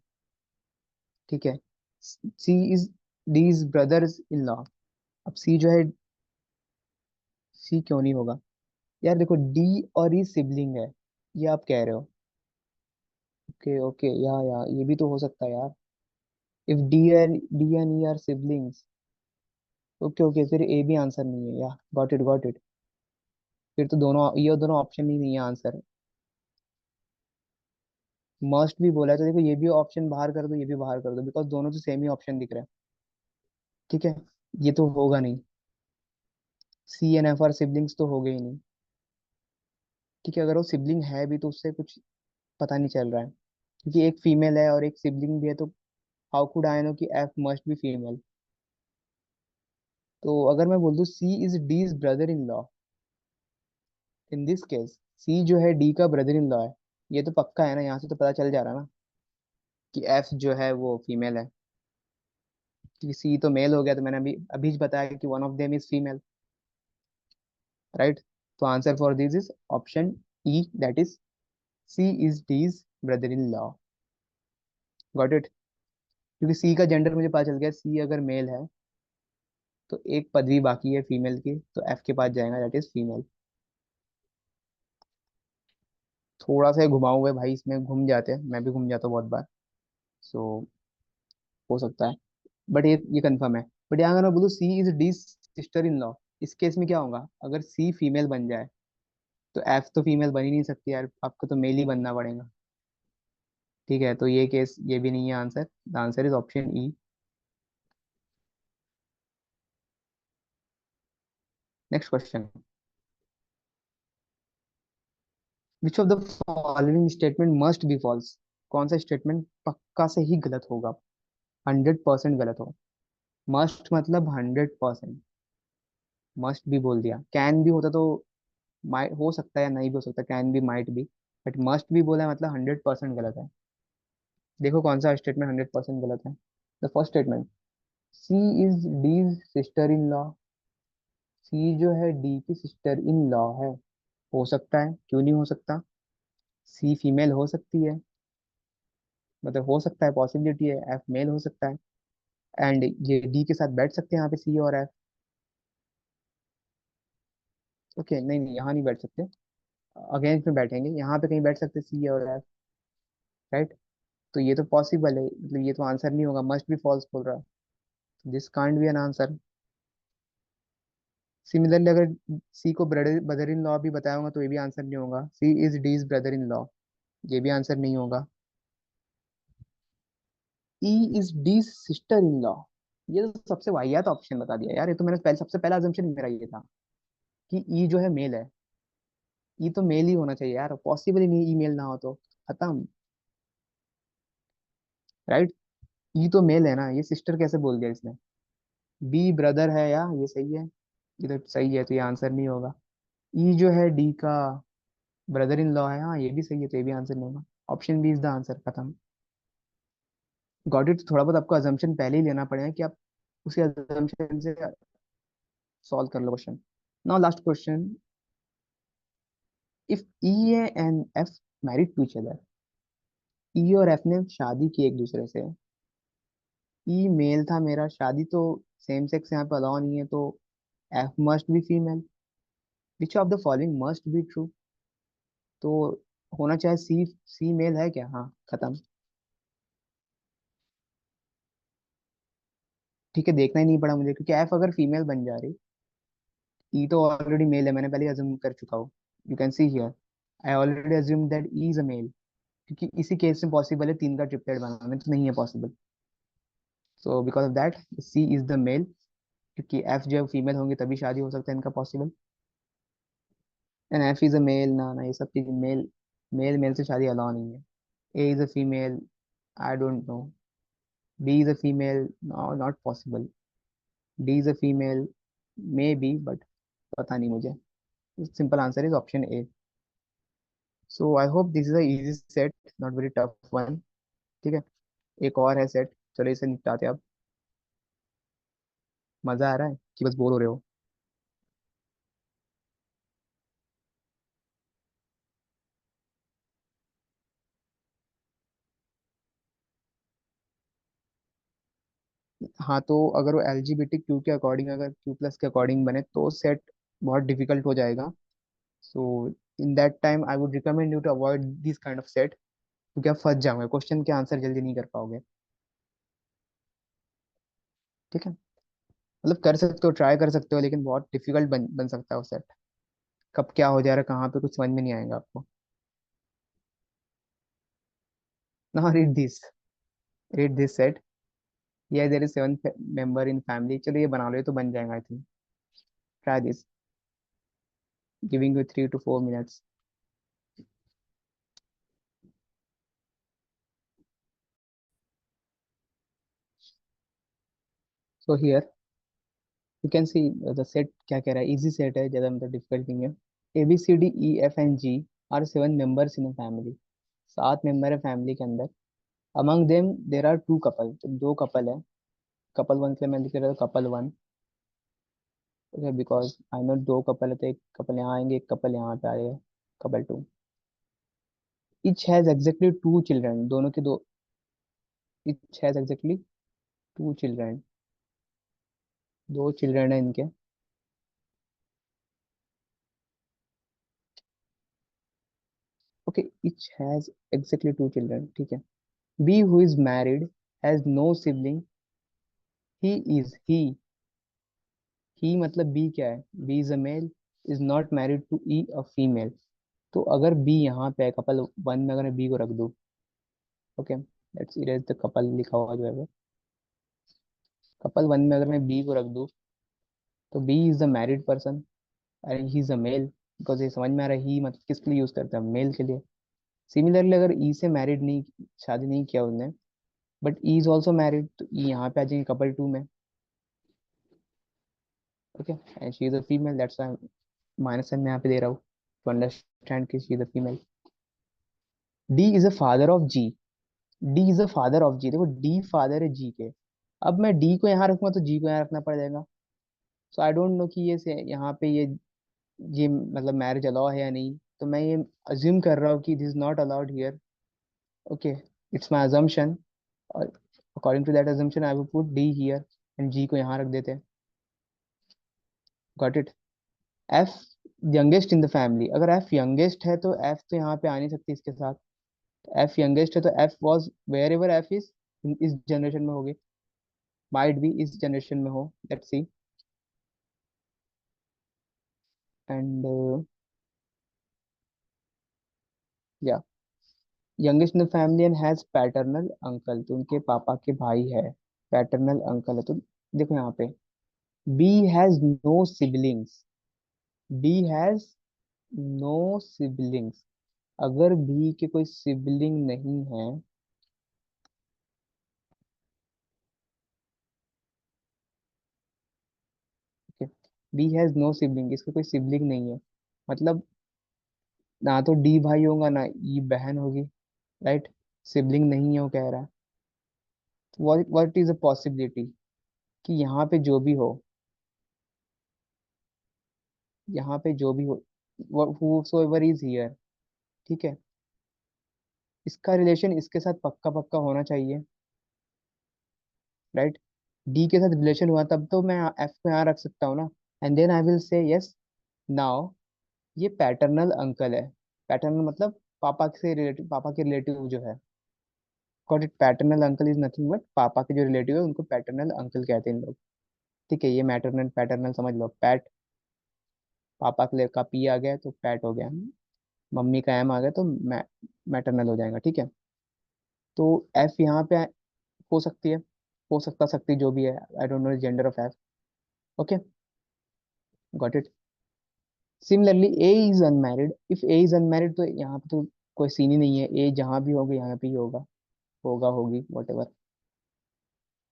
ठीक है। C is D is brother in law. अब सी जो है, सी क्यों नहीं होगा? यार देखो, डी और ई सिबलिंग है, ये आप कह रहे हो। ओके ओके, या ये भी तो हो सकता है यार। If D and E are siblings, okay okay, फिर ए भी आंसर नहीं है, या गॉट इट गॉट इट। फिर तो दोनों, ये दोनों ऑप्शन ही नहीं है आंसर। मस्ट भी बोला है तो देखो, ये भी ऑप्शन बाहर कर दो, ये भी बाहर कर दो, बिकॉज दोनों तो सेम ही ऑप्शन दिख रहा है। ठीक है, ये तो होगा नहीं। C N F are siblings तो हो गई नहीं। ठीक है, अगर वो सिबलिंग है भी तो उससे कुछ पता नहीं चल रहा है, क्योंकि एक फीमेल है और एक सिबलिंग भी है, तो हाउ कुड आई नो कि एफ मस्ट बी फीमेल? तो अगर मैं बोल दूं C is D is brother in law, in this case C जो है डी का ब्रदर इन लॉ है, ये तो पक्का है ना, यहाँ से तो पता चल जा रहा है ना कि एफ जो है वो फीमेल है। क्योंकि सी तो मेल हो गया, तो मैंने अभी अभी बताया कि one of them is female, right? तो answer for this is option E, that is C is D's brother in law. Got it? क्योंकि सी का जेंडर मुझे पता चल गया, सी अगर मेल है तो एक पदवी बाकी है फीमेल की, तो एफ के पास जाएगा, दैट इज फीमेल। थोड़ा सा घुमाऊ हुए भाई, इसमें घूम जाते हैं, मैं भी घूम जाता हूँ बहुत बार। सो हो सकता है, बट ये कंफर्म है। बट यहाँ अगर मैं बोलूँ C is D sister in law, इस केस में क्या होगा? अगर सी फीमेल बन जाए तो एफ तो फीमेल बन ही नहीं सकती यार, आपको तो मेल ही बनना पड़ेगा। ठीक है, तो ये केस ये भी नहीं है answer. The answer is option E. Next question. Which of the following statement must be false? कौन सा स्टेटमेंट पक्का से ही गलत होगा, 100% गलत हो? मस्ट मतलब 100%। मस्ट भी बोल दिया, कैन भी होता तो माइट हो सकता है या नहीं भी हो सकता, कैन भी माइट भी, बट मस्ट भी बोला है मतलब 100% गलत है। देखो कौन सा स्टेटमेंट 100% गलत है। The first statement, C is D's sister in law. C जो है डी की सिस्टर इन लॉ है। हो सकता है, क्यों नहीं हो सकता? सी फीमेल हो सकती है, मतलब हो सकता है, पॉसिबिलिटी है। एफ मेल हो सकता है, एंड ये डी के साथ बैठ सकते हैं यहाँ पे सी और एफ। ओके, नहीं नहीं, यहाँ नहीं बैठ सकते, अगेंस्ट में बैठेंगे, यहाँ पे कहीं बैठ सकते सी और एफ, राइट? तो ये तो पॉसिबल है, मतलब ये तो आंसर नहीं होगा, मस्ट भी फॉल्स बोल रहा है। This can't be an answer. Similarly अगर सी को ब्रदर ब्रदर इन लॉ भी बताया होगा तो ये भी आंसर नहीं होगा, C is D's brother in law, ये भी आंसर नहीं होगा। E is D's sister in law, ये तो सबसे वाहियात ऑप्शन बता दिया यार, ये तो मैंने सबसे पहला अजम्पशन मेरा ये था कि ई जो है मेल है। ई तो मेल ही होना चाहिए यार, पॉसिबल ही नहीं ई मेल ना हो तो, खत्म, राइट? ई तो मेल है ना, ये सिस्टर कैसे बोल दिया इसने? बी ब्रदर है या ये सही है? ये तो सही है, तो ये आंसर नहीं होगा। ई जो है डी का ब्रदर इन लॉ है, हाँ ये भी सही है, तो ये भी आंसर नहीं होगा। Option B is the answer, खत्म। Got it. थोड़ा बहुत आपको अजम्पशन पहले ही लेना पड़ेगा कि आप उसी अजम्पशन से सॉल्व कर लो question. Now last question. If E and F married to each other, E और एफ ने शादी की एक दूसरे से। ई मेल था मेरा, शादी तो सेम सेक्स यहाँ पे अलाउ नहीं है, तो F must be female. Which of the following must be true? तो होना चाहे सी, सी मेल है क्या? हाँ, खत्म। ठीक है, देखना ही नहीं पड़ा मुझे, क्योंकि एफ अगर फीमेल बन जा रही, ई तो ऑलरेडी मेल है, मैंने पहले अज्यूम कर चुका हूँ। You can see here, I already assume that E is a male, क्योंकि इसी केस में पॉसिबल है तीन का ट्रिपलेट बनाना, तो नहीं है possible. So because of that C is the male, क्योंकि एफ जब फीमेल होंगी तभी शादी हो सकता है इनका possible. And F is a male, ना ना, ये सब चीज मेल, मेल मेल से शादी अलाउ नहीं है। A is a female, I don't know. B is a female, no not possible. D is a female, maybe, but पता नहीं मुझे। Simple answer is option A. So I hope this is a easy set, not very tough one. ठीक है, एक और है सेट, चलो इसे निपटाते हैं अब। मजा आ रहा है कि बस बोर हो रहे हो? हाँ, तो अगर वो एलजीबीटी क्यू के अकॉर्डिंग, अगर क्यू प्लस के अकॉर्डिंग बने तो सेट बहुत डिफिकल्ट हो जाएगा। So in that time I would recommend you to avoid this kind of set, क्योंकि आप फंस जाओगे, क्वेश्चन के आंसर जल्दी नहीं कर पाओगे। ठीक है, मतलब कर सकते हो, ट्राई कर सकते हो, लेकिन बहुत डिफिकल्ट बन बन सकता है वो सेट। कब क्या हो जा रहा है, कहाँ पे, कुछ समझ में नहीं आएगा आपको। ना, read this set. Yeah, there is seven member in family, चलो ये बना लो, ये तो बन जाएगा I think. Try this, giving you 3 to 4 minutes। So here you can see the set क्या कह रहा है, इजी सेट है, ज्यादा मतलब डिफिकल्ट नहीं है। A B C D E F and G are seven members in a family. सात मेंबर है फैमिली के अंदर। Among them there are two couple, तो दो कपल है। कपल वन के लिए मैं लिख रहा हूँ couple one. Okay, because I know दो कपल है, तो एक कपल यहाँ आएंगे, एक कपल यहाँ पे आएगा, couple two. Each has exactly two children, दोनों के दो। Each has exactly two children, दो चिल्ड्रन है इनके। Okay, each has exactly two children, ठीक है। B who is married has no sibling, he is he मतलब बी क्या है? B is a male, is not married to E a female. तो अगर बी यहाँ पे कपल वन में अगर मैं बी को रख दूँ, okay, let's erase the couple लिखा हुआ जो है वो। कपल वन में अगर मैं बी को रख दूँ, तो B is the married person and he is a male. Because ये समझ में आ रहा है, ही मतलब किसके लिए यूज करते हैं? मेल के लिए। सिमिलरली अगर ई से मैरिड नहीं, शादी नहीं किया उसने, but E is also married, तो ई यहाँ पे आ जाएंगे कपल टू में। Okay, and she is a female, that's why minus sign मैं यहाँ पे दे रहा हूँ, टू अंडरस्टैंड कि she is a female. D is a father of G, D is a father of G, देखो डी फादर है जी के। अब मैं डी को यहाँ रखूंगा तो जी को यहाँ रखना पड़ जाएगा। सो आई डोंट नो कि ये से यहाँ पे ये मतलब मैरिज अलाउ है या नहीं, तो मैं ये अज्यूम कर रहा हूँ कि this is not allowed here. Okay, it's my assumption, और according to that assumption I will put D here and G को यहाँ रख देते हैं। Got it. F youngest in the family, अगर एफ यंगेस्ट है तो एफ तो यहाँ पे आ नहीं सकती इसके साथ। एफ यंगेस्ट है तो F was wherever F is, इस जनरेशन में होगी, माइट भी इस जनरेशन में हो, let's see. And yeah youngest in the family and has paternal uncle, तो उनके पापा के भाई है, पैटर्नल अंकल है, तो देखो यहाँ पे B has no siblings, B has no siblings. अगर बी के कोई सिबलिंग नहीं है, okay, B has no sibling, इसका कोई सिबलिंग नहीं है, मतलब ना तो डी भाई होगा ना ई बहन होगी, राइट। सिबलिंग नहीं है वो कह रहा है। व्हाट इज अ पॉसिबिलिटी कि यहाँ पे जो भी हो, यहाँ पे जो भी हो, whosoever इज हियर, ठीक है, इसका रिलेशन इसके साथ पक्का पक्का होना चाहिए, राइट। डी के साथ रिलेशन हुआ तब तो मैं एफ को यहाँ रख सकता हूँ ना, and then I will say yes, now ये पैटर्नल अंकल है। पैटर्नल मतलब पापा से रिलेटिव, पापा के रिलेटिव जो है, got it. Paternal uncle is nothing but पापा के जो रिलेटिव है उनको पैटर्नल अंकल कहते हैं इन लोग, ठीक है। ये मैटरनल पैटर्नल समझ लो, पैट, पापा के लिए का पी आ गया तो पैट हो गया, मम्मी का एम आ गया तो मैटरनल हो जाएगा, ठीक है। तो एफ यहाँ पे हो सकती है, हो सकता सकती जो भी है, आई don't no gender of F. Okay, got it. Similarly A is unmarried, if A is unmarried तो यहाँ पे तो कोई सीन ही नहीं है, ए जहाँ भी होगा यहाँ पे ही होगा, होगा होगी whatever.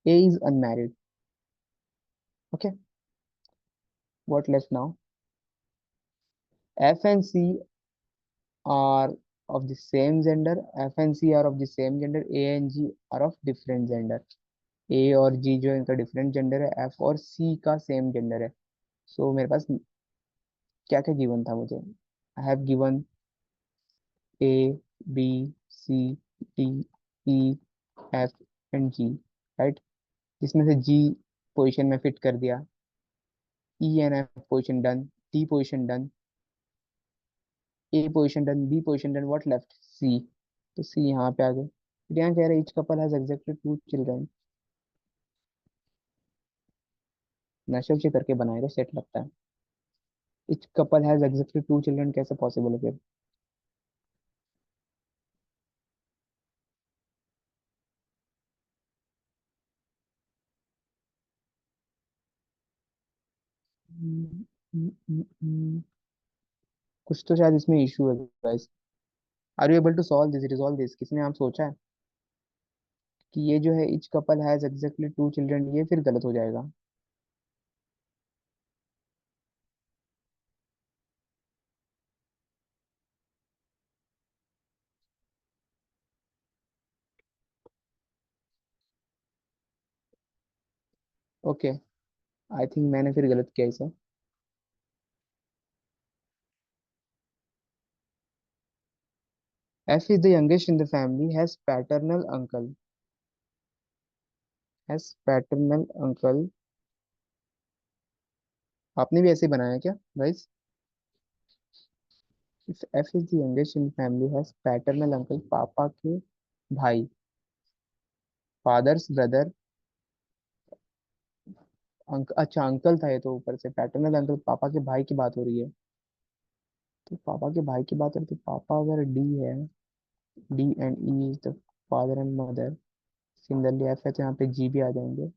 A is unmarried, okay. What left now, F and C are of the same gender, F and C are of the same gender, A and G are of different gender। A और G जो है इनका डिफरेंट जेंडर है, F और C का सेम जेंडर है। सो मेरे पास क्या क्या गिवन था मुझे, I have given A, B, C, D, E, F and G, right. जिसमें से जी पोजीशन में फिट कर दिया, E and F position done, D position done, A position done, B position done, what left, C. तो सी यहाँ पे आ गए, फिर यहाँ कह रहे each couple has exactly two children. नशे वशे करके बनाए थे सेट लगता है। Each couple has exactly two children कैसे पॉसिबल है फिर। हम्म, कुछ तो शायद इसमें इशू है guys. Are you able to solve this, resolve this, किसने आप सोचा है कि ये जो है each couple has exactly two children, ये फिर गलत हो जाएगा। ओके, आई थिंक मैंने फिर गलत किया इसे। F is the youngest in the family, has paternal uncle, has paternal uncle. आपने भी ऐसे ही बनाया क्या guys? If F is the youngest in family has paternal uncle, पापा के भाई, फादर्स ब्रदर, अच्छा अंकल था ये तो, ऊपर से पैटर्नल अंकल, पापा के भाई की बात हो रही है। तो पापा के भाई की बात हो रही है, तो पापा अगर डी है, D and E is the father and mother, similarly F है तो यहाँ पे जी भी आ जाएंगे।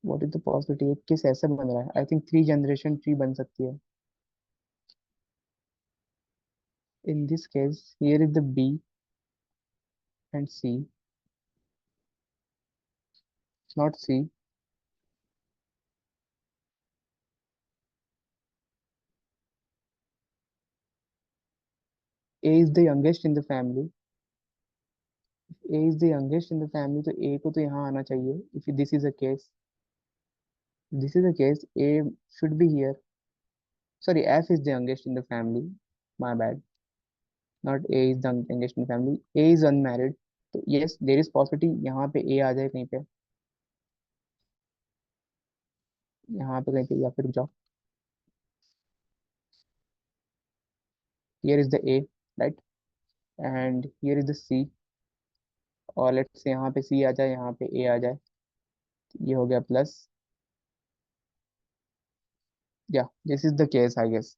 व्हाट इज द पॉसिबिलिटी, किस ऐसे बन रहा है, I think three generation tree बन सकती है। In this case here is the B and C, not C. A is the youngest in the family, A is the youngest in the family तो ए को तो यहाँ आना चाहिए, if this is a case, this is a case A should be here. Sorry, F is the youngest in the family, my bad, not A is the youngest in family, A is unmarried. तो यस देर इज पॉसिबिलिटी यहाँ पे ए आ जाए कहीं पे, यहाँ पे कहीं पे, या फिर जाओ, here is the A, right, and here is the C, और लेट्स से यहाँ पे सी आ जाए, यहाँ पे ए आ जाए, ये हो गया प्लस, या this is the case I guess.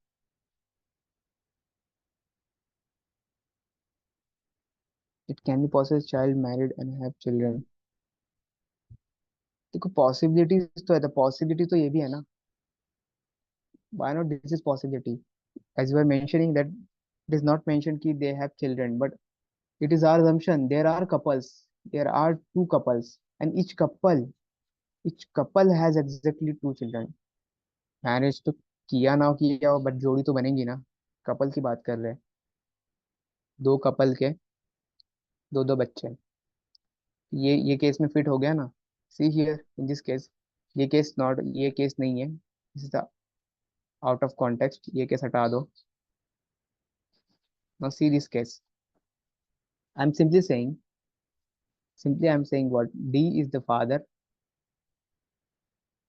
It can be possible child married and have children. देखो पॉसिबिलिटीज तो है, तो पॉसिबिलिटी तो ये भी है ना, why not, this is possibility, as you are mentioning that it is not mention कि they have children, but it is our assumption there are couples, there are two couples, and each couple has exactly 2 children. Marriage तो किया ना किया हो, बट जोड़ी तो बनेंगी ना। कपल की बात कर रहे हैं, दो कपल के दो दो बच्चे। ये केस में फिट हो गया ना। See here in this case, ये केस नॉट, ये केस नहीं है, this is the out of context, ये केस हटा दो। Now see this case, I am simply what D is the father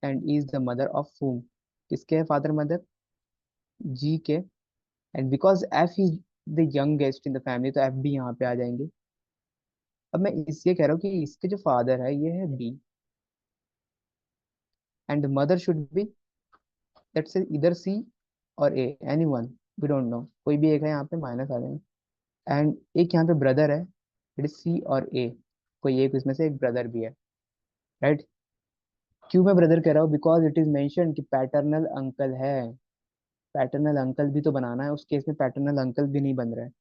and is the mother of whom। किसके है फादर मदर? जी के। And because F is the youngest in the family, तो एफ भी यहाँ पे आ जाएंगे। अब मैं इसलिए कह रहा हूँ कि इसके जो फादर है ये है B, and mother should be, let's say इधर सी और A, any one, we don't know, कोई भी एक है यहाँ पे, माइनस आ जाएंगे। एंड एक यहाँ पे ब्रदर है, इट इज सी और ए, कोई एक इसमें से एक ब्रदर भी है, राइट। क्यों मैं ब्रदर कह रहा हूँ? बिकॉज इट इज मेंशन कि पैटर्नल अंकल है। पैटर्नल अंकल भी तो बनाना है, उस केस में पैटर्नल अंकल भी नहीं बन रहा है।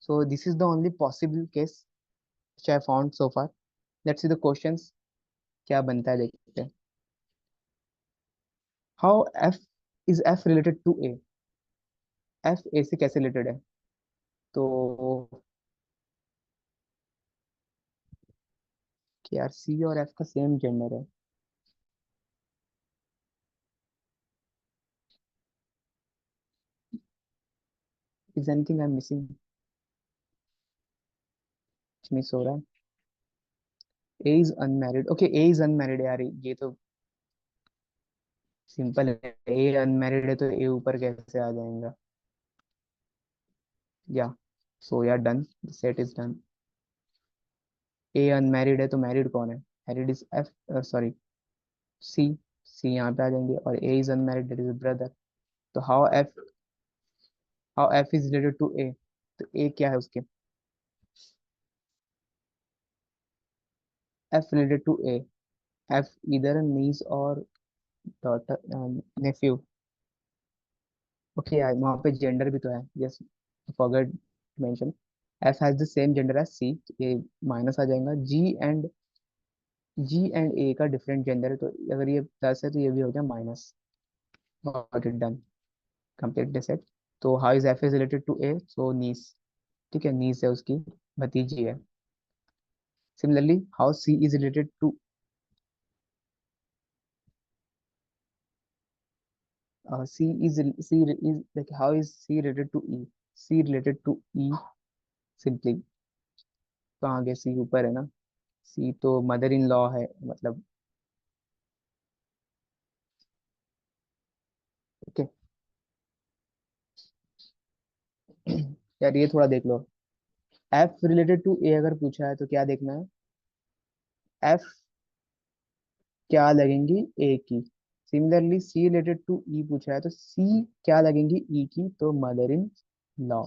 So this is the only possible case which I found so far. Let's see the questions, क्या बनता है देखते हैं। How F is F related to A? F A से कैसे रिलेटेड है? तो कि यार C और F का सेम जेंडर है। Is anything I'm missing? कुछ मिस हो रहा है। A is unmarried. Okay, A is unmarried यार, ये तो सिंपल है। A अनमैरिड है तो A ऊपर कैसे आ जाएगा? या सो यार done, set is done. A unmarried है तो मैरिड कौन है? Married is F, sorry C। C यहाँ पे आ जाएंगे, और A is unmarried, that is brother. तो how F is related to A? तो A क्या है उसके? F related to A, F either a niece or daughter, nephew। Okay यार, वहाँ पे जेंडर भी तो है, yes, forget mention. F has the same gender as C, ये माइनस आ जाएगा। G एंड A का डिफरेंट जेंडर है, तो अगर ये प्लस है तो ये भी हो गया minus. Got it done, complete set. तो how is F is related to A? So niece, ठीक है, नीस है उसकी, भतीजी है। Similarly how C is related to, C is like how is C related to E? C related to E simply, तो आगे C ऊपर है ना। C तो मदर इन लॉ है, मतलब। ओके यार ये थोड़ा देख लो। F रिलेटेड टू A अगर पूछा है तो क्या देखना है? F क्या लगेंगी A की। Similarly C related to E पूछा है तो C क्या लगेंगी E की, तो mother in law,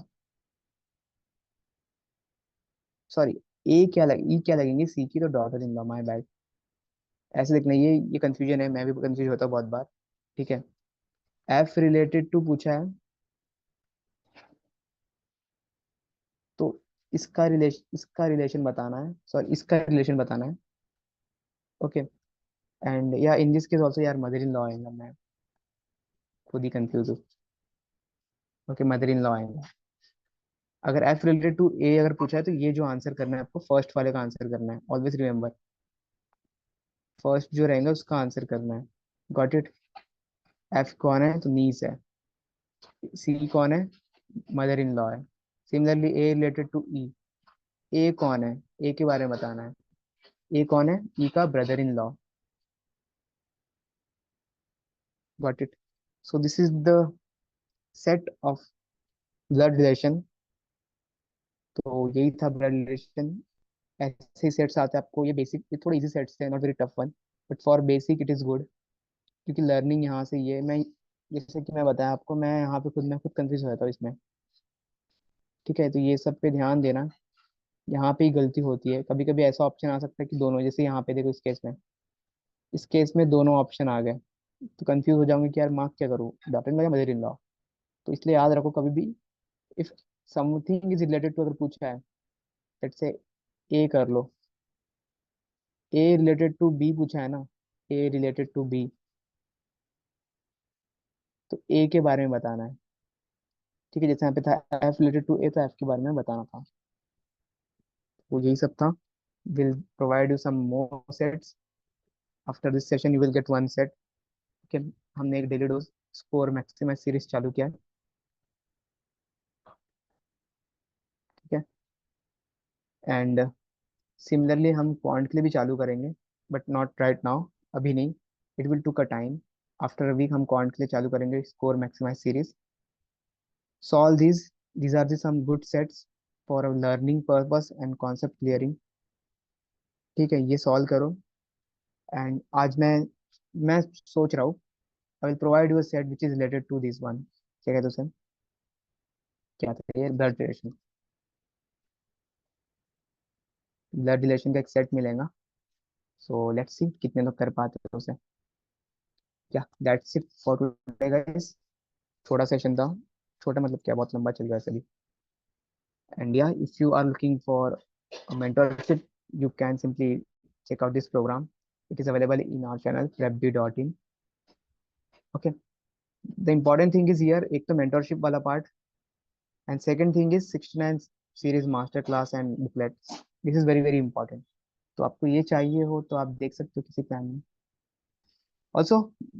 sorry, A क्या लग E क्या लगेंगी C की, तो daughter in law, my bad. ऐसे देखना, ये कंफ्यूजन है, मैं भी कंफ्यूज होता हूँ बहुत बार। ठीक है, F रिलेटेड टू पूछा है तो इसका रिलेशन बताना है, सॉरी इसका रिलेशन बताना है। ओके, एंड या इन दिस केस ऑल्सो यार मदर इन लॉ आएगा, मैं खुद ही कंफ्यूज हूँ। ओके, मदर इन लॉ आएगा। अगर एफ रिलेटेड टू ए अगर पूछा है तो ये जो आंसर करना है आपको, फर्स्ट वाले का आंसर करना है, ऑलवेज रिमेम्बर, फर्स्ट जो रहेगा उसका आंसर करना है। Got it. एफ कौन है? तो नीस है। सी कौन है? मदर इन लॉ है। सिमिलरली ए रिलेटेड टू ई, ए कौन है? ए के बारे में बताना है। ए कौन है? ई का brother in law. Got it. So this is the set of blood relation. तो यही था ब्लड रिलेशन। ऐसे सेट्स आते हैं आपको, ये बेसिक, ये थोड़े इजी सेट्स हैं, not very tough one, but for basic it is good, क्योंकि लर्निंग यहाँ से ये मैं, जैसे कि मैं बताया आपको, मैं यहाँ पे खुद कंफ्यूज हो जाता हूँ इसमें। ठीक है, तो ये सब पे ध्यान देना। यहाँ पे ही गलती होती है, कभी कभी ऐसा ऑप्शन आ सकता है कि दोनों, जैसे यहाँ पे देखो इस केस में दोनों ऑप्शन आ गए, तो कंफ्यूज हो जाऊंगे कि यार मार्क क्या करूँ, डॉटर इन लॉ या मदर इन लॉ। तो इसलिए याद रखो कभी भी, if something is related to, अगर पूछा है, लेट्स से ए कर लो, ए रिलेटेड टू बी पूछा है ना, ए रिलेटेड टू बी, तो ए के बारे में बताना है। ठीक है, जैसे यहाँ पे था एफ रिलेटेड टू ए, तो एफ के बारे में बताना था। वो यही सब था। Will provide you some more sets, after this session you will get one set. ठीक है, हमने एक daily dose score maximum series चालू किया है। ठीक है, एंड सिमिलरली हम क्वांट के लिए भी चालू करेंगे, बट नॉट राइट नाउ, अभी नहीं। It will took a time. After a week हम क्वांट के लिए चालू करेंगे score maximise series. Solve these are the some good sets for a learning purpose and concept clearing। ठीक है, ये सॉल्व करो। एंड आज मैं सोच रहा हूँ, I will provide you a set which is related to this one. क्या कहते हो सर? क्या था ये? Blood relation. ब्लड रिलेशन का एक सेट मिलेगा। सो लेट्स सी कितने लोग कर पाते हैं उसे। क्या, that's it for today guys. छोटा सेशन था। छोटा मतलब क्या, बहुत लंबा चल रहा है सभी। And yeah, if you are looking for a mentorship, you can simply check out this program. It is available in our channel prepb.in। okay, the important thing is here, एक तो mentorship वाला part, and second thing is 69 series master class and booklet। this is very very important। तो आपको ये चाहिए हो तो आप देख सकते हो किसी प्लान में। also,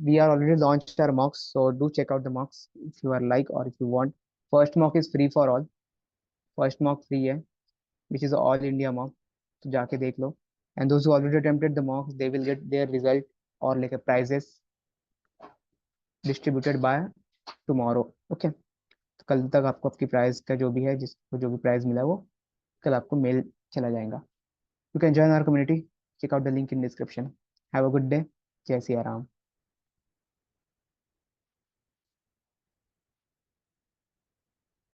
we are already launched our mocks, so do check out the mocks if you are like, or if you want। first mock is free for all। first mock free है, which is all India mock। तो जाके देख लो। and those who already attempted the mocks, they will get their result or like a prizes distributed by tomorrow। okay, तो कल तक आपको आपकी प्राइज का जो भी है, जिसको जो भी प्राइज मिला वो कल आपको मेल चला जाएगा। You can join our community, check out the link in description. Have a good day. जय सिया राम।